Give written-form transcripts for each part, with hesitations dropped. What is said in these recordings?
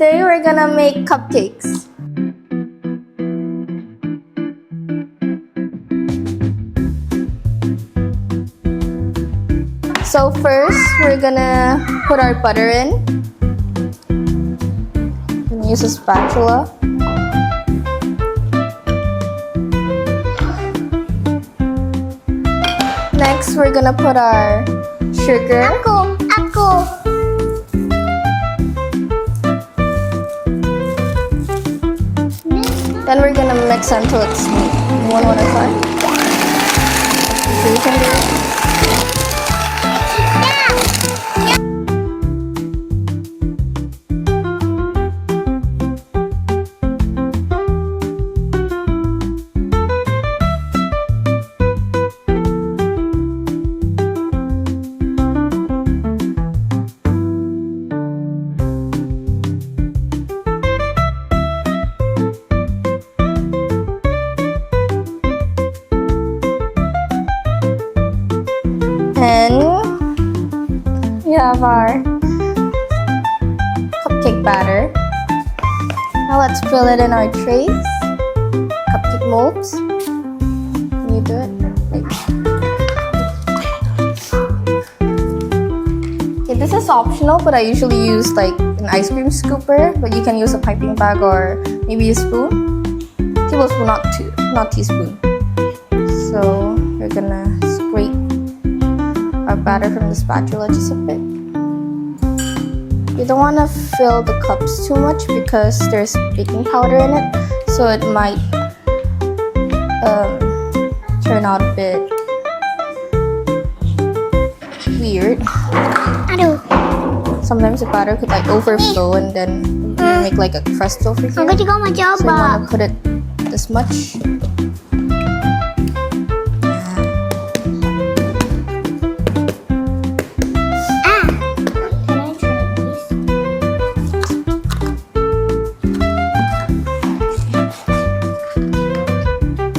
today we're gonna make cupcakes. So first, we're gonna put our butter in. And use a spatula. Next, we're gonna put our sugar. Ako. Then we're gonna mix until it's smooth. One at a time. So you can do it. And we have our cupcake batter. Now let's fill it in our trays. Cupcake molds. Can you do it? Okay, this is optional, but I usually use like an ice cream scooper, but you can use a piping bag or maybe a spoon. Tablespoon, not teaspoon. So we're gonna scrape our batter from the spatula just a bit. You don't want to fill the cups too much because there's baking powder in it, so it might turn out a bit weird. Sometimes the batter could like overflow and then you make like a crust over here. Aku juga mau So you coba. want to put it this much.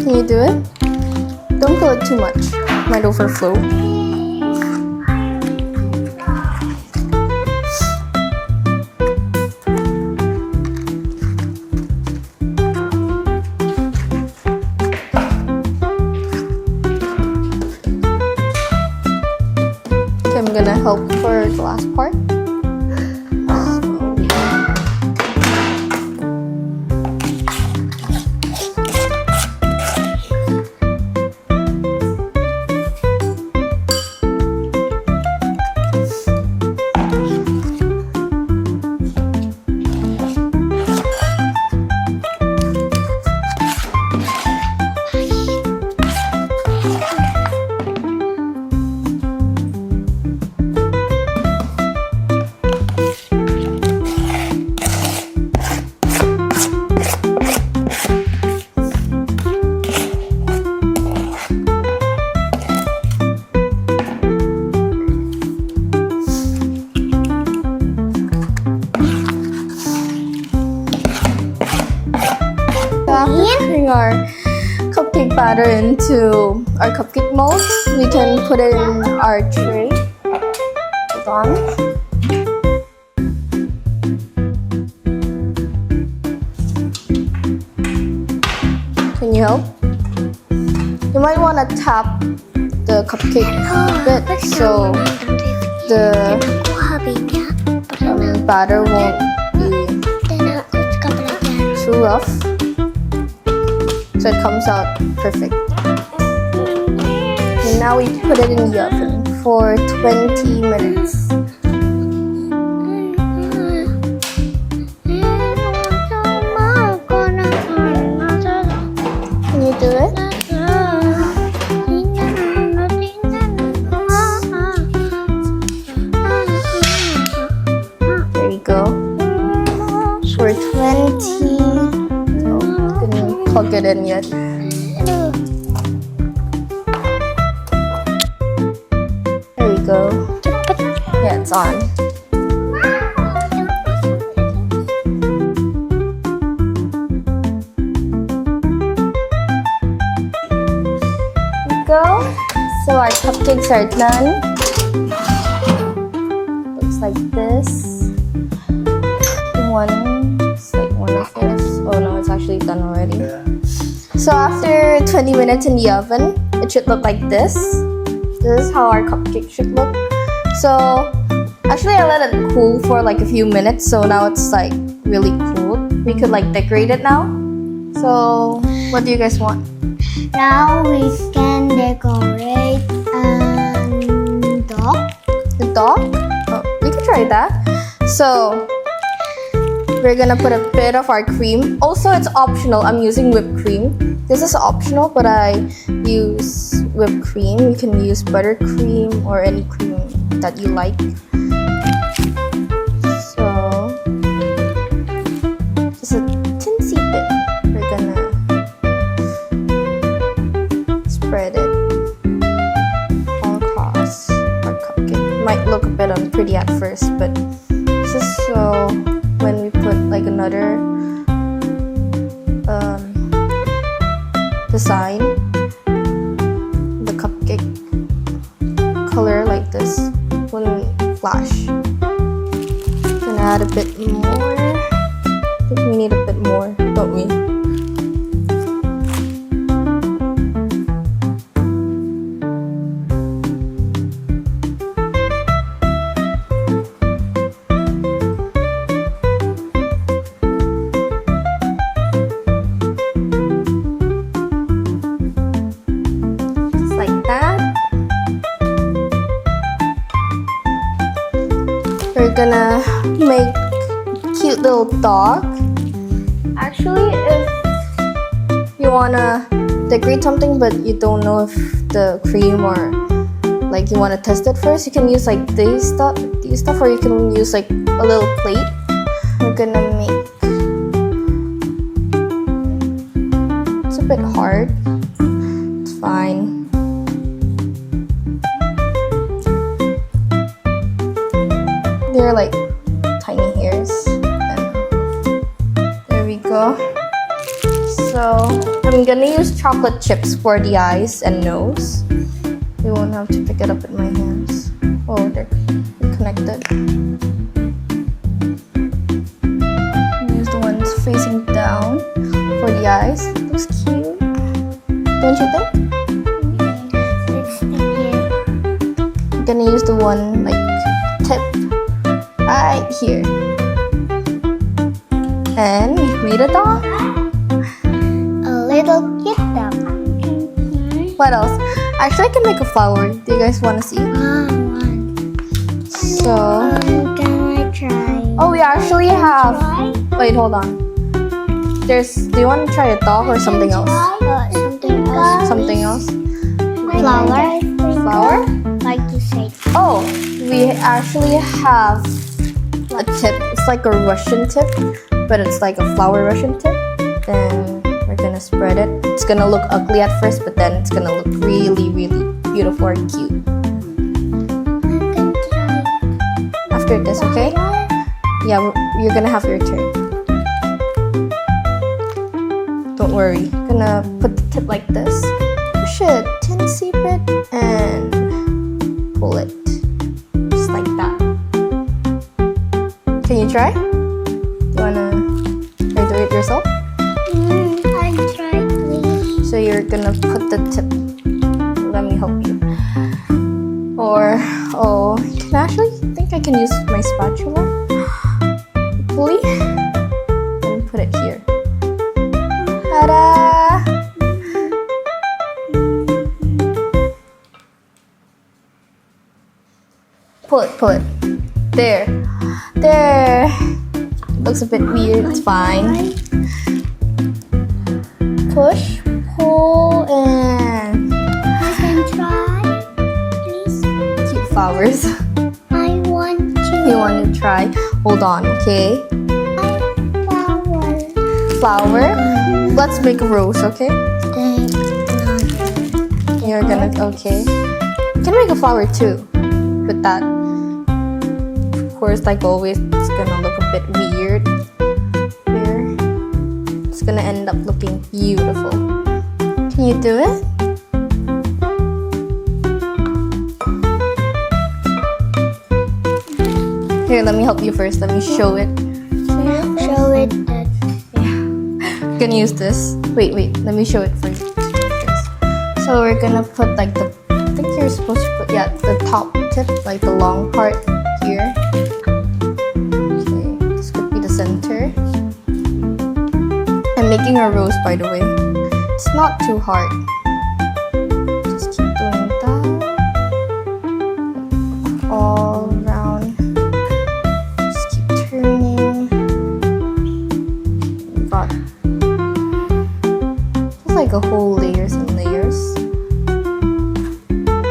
Can you do it? Don't fill it too much. It might overflow. Okay, I'm gonna help for the last part. After putting our cupcake batter into our cupcake molds, we can put it in our tray. Hold on. Can you help? You might want to tap the cupcake a bit so the batter won't be too rough. So it comes out perfect. And now we put it in the oven for 20 minutes. Can you do it? There you go. For 20. Didn't plug it in yet. There you go. Yeah, it's on. There you go. So our cupcakes are done. Looks like this. One. wait for this. Oh no, it's actually done already. So after 20 minutes in the oven, it should look like this. This is how our cupcake should look. So actually I let it cool for like a few minutes, so now it's like really cool. We could like decorate it now. So what do you guys want? Now we can decorate dog. The dog? Oh, we can try that. So we're gonna put a bit of our cream. Also, it's optional. I'm using whipped cream. This is optional, but I use whipped cream. You can use buttercream or any cream that you like. So just a teensy bit. We're gonna spread it all across our cupcake. Might look a bit unpretty at first, but this is so when we put like another design, the cupcake color like this will flash. Gonna add a bit more. I think we need a bit more, don't we? We're gonna make a cute little dog. Actually, if you wanna decorate something but you don't know if the cream or like you wanna test it first, you can use like these stuff, or you can use like a little plate. We're gonna make. It's a bit hard. It's fine. They're like tiny hairs. And there we go. So I'm gonna use chocolate chips for the eyes and nose. You won't have to pick it up with my hands. Oh, they're connected. Use the ones facing down for the eyes. Looks cute. Don't you think? I'm gonna use the one like tip right here. And we've made a dog. A little cute dog. What else? Actually, I can make a flower. Do you guys want to see? So, can I try? oh, we actually have. Wait, hold on. Do you want to try a dog or something else? Something else. Something else? Flower. Flower? Like to say. Oh, we actually have a tip. It's like a Russian tip, but it's like a flower Russian tip. Then we're gonna spread it. It's gonna look ugly at first, but then it's gonna look really, really beautiful and cute. After this, okay? Yeah, you're gonna have your turn. Don't worry. Gonna put the tip like this. Push it, teensy bit, and pull it. Just like that. Can you try? You wanna try do it yourself? I try, please. So you're gonna put the tip. Let me help you. Or, oh, can I actually think I can use my spatula? Pulley. And put it here. Ta-da! Pull it. There. There. Looks a bit weird, it's fine. Push, pull, and I can try, please. cute flowers. I want to. You want to try? Hold on, okay? Flower. Let's make a rose, okay? You're gonna, okay. You can make a flower too with that. Of course, like always, it's gonna look a bit weird here. It's gonna end up looking beautiful. Can you do it? Here, let me help you first. Let me show it. Show it that gonna use this. Wait, let me show it for you. So we're gonna put like the, I think you're supposed to put, yeah, the top tip, like the long part here. Okay, this could be the center. I'm making a rose, by the way. It's not too hard. Just keep doing that. All around. Just keep turning. We got just like a whole layers and layers.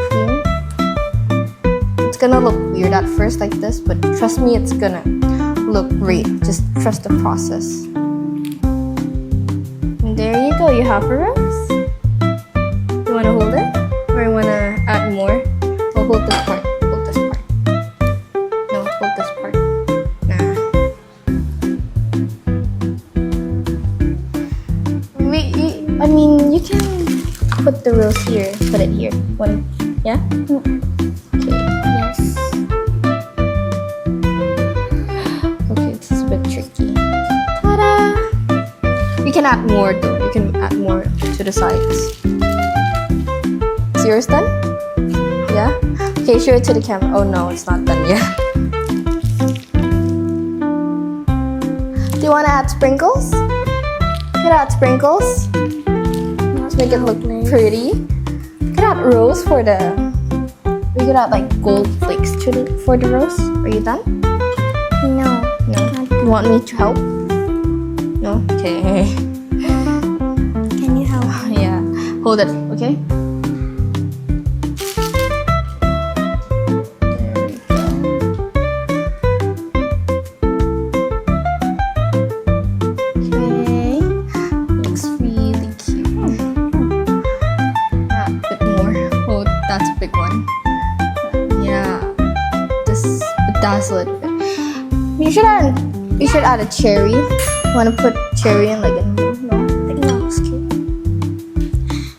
Cream. It's gonna look weird at first like this, but trust me, it's gonna look great. Just trust the process. And there you go, you have a rose. You wanna hold it? Or you wanna add more? Oh, hold this part. Hold this part. No, hold this part. Nah. I mean, you can put the rose here. Put it here. One, yeah? Okay. Yes. Okay, this is a bit tricky. Ta-da! You can add more though. You can add more to the sides. Is yours done? Yeah? Okay, show it to the camera. Oh no, it's not done yet. Do you want to add sprinkles? You could add sprinkles to make it look pretty. You could add rose for the... We could add like gold flakes for the rose. Are you done? No. No? You want me to help? No? Okay. Can you help? Yeah. Hold it, okay? There we go. Okay. Looks really cute. Yeah, a bit more. Oh, that's a big one. Yeah. Just bedazzle it a bit. You should add a cherry. Want to put cherry in like a no? I think that looks cute.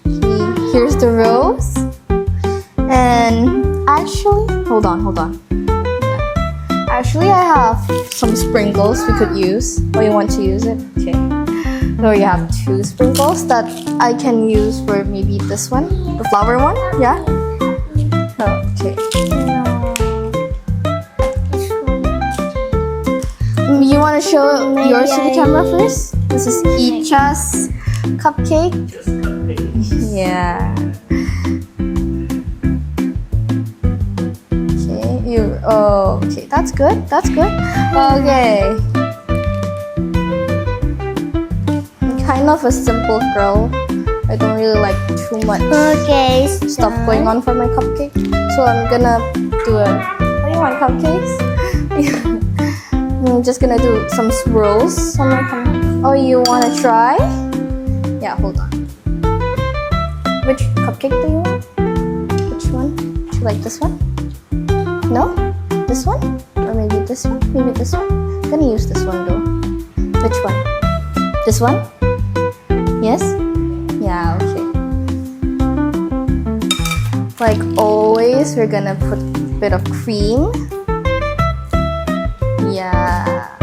Okay, here's the rose. And actually, hold on. Yeah. Actually, I have some sprinkles we could use. Oh, you want to use it? Okay. So you have 2 sprinkles that I can use for maybe this one, the flower one. Yeah. Okay. You want to show Maybe yours to the I- camera first? This is Icha's cupcake. Just cupcakes. Yeah. Okay. Oh, okay. That's good. Okay. I'm kind of a simple girl. I don't really like too much Okay. stuff going on for my cupcake. So I'm gonna do a... Oh, you want cupcakes? I'm just gonna do some swirls on my cupcake. Oh, you wanna try? Yeah, hold on. Which cupcake do you want? Which one? Do you like this one? No? This one? Or maybe this one? Maybe this one? I'm gonna use this one though. Which one? This one? Yes? Yeah, okay. Like always, we're gonna put a bit of cream. Yeah.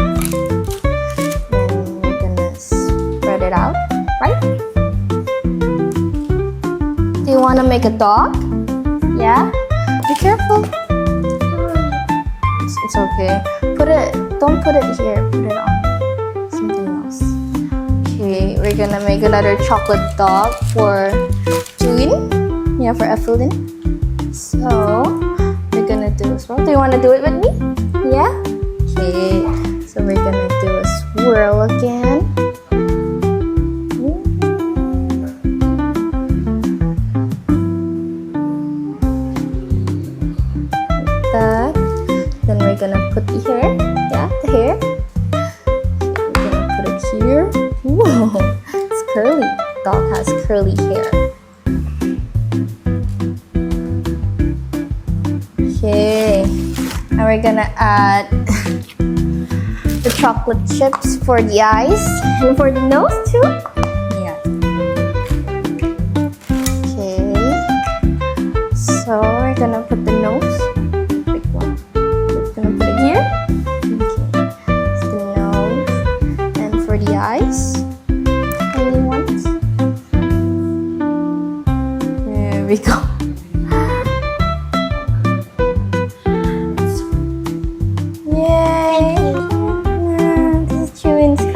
Then we're gonna spread it out, right? Do you wanna make a dog? Yeah? Be careful. It's okay. Don't put it here. Put it on something else. Okay, we're gonna make another chocolate dog for June. Yeah, for Evelyn. So, we're gonna do as well. Do you wanna do it with me? Yeah? Okay, so we're gonna do a swirl again. Like that. Then we're gonna put the hair. Yeah, the hair. We're gonna put it here. Whoa, it's curly. Dog has curly hair. Okay, now we're gonna add the chocolate chips for the eyes and for the nose too. Yeah. Okay. So we're gonna put the nose. Big one. We're gonna put it here. Okay. It's the nose. And for the eyes.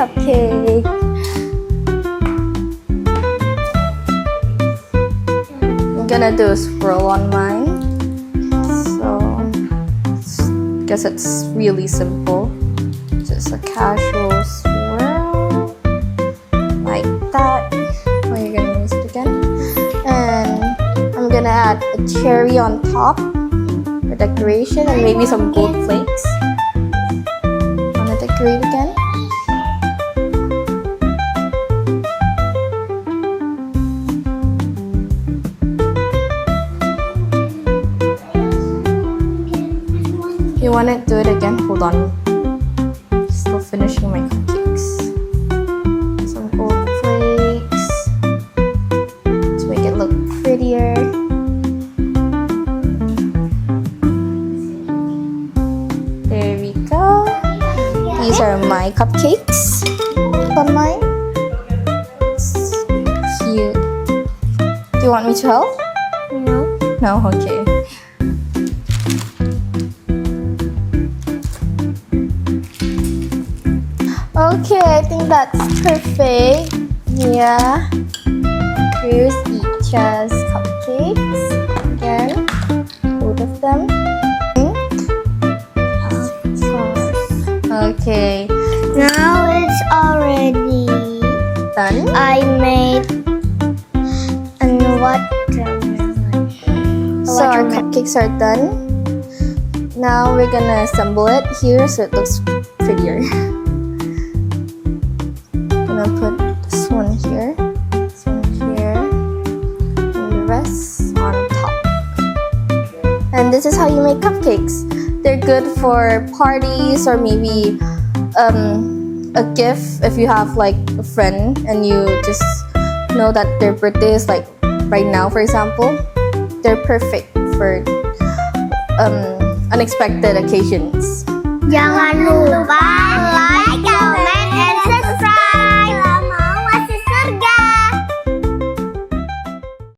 cupcake. I'm gonna do a swirl on mine. So, guess it's really simple. Just a casual swirl. Like that. Oh, you're gonna use it again. And I'm gonna add a cherry on top for decoration and maybe some gold flakes. Wanna decorate again? You wanna do it again? Hold on. Still finishing my cupcakes. Some gold flakes to make it look prettier. There we go. These are my cupcakes on mine. It's cute. Do you want me to help? No. No? Okay. Okay, I think that's perfect. Yeah. Here's Icha's cupcakes. Again, both of them. Okay, Now it's already done. I made and watermelon. So our cupcakes are done. Now we're gonna assemble it here so it looks prettier. Gonna put this one here, this one here, and the rest on top. And this is how you make cupcakes. They're good for parties or maybe a gift if you have like a friend and you just know that their birthday is like right now, for example. They're perfect for unexpected occasions. Jangan lupa like,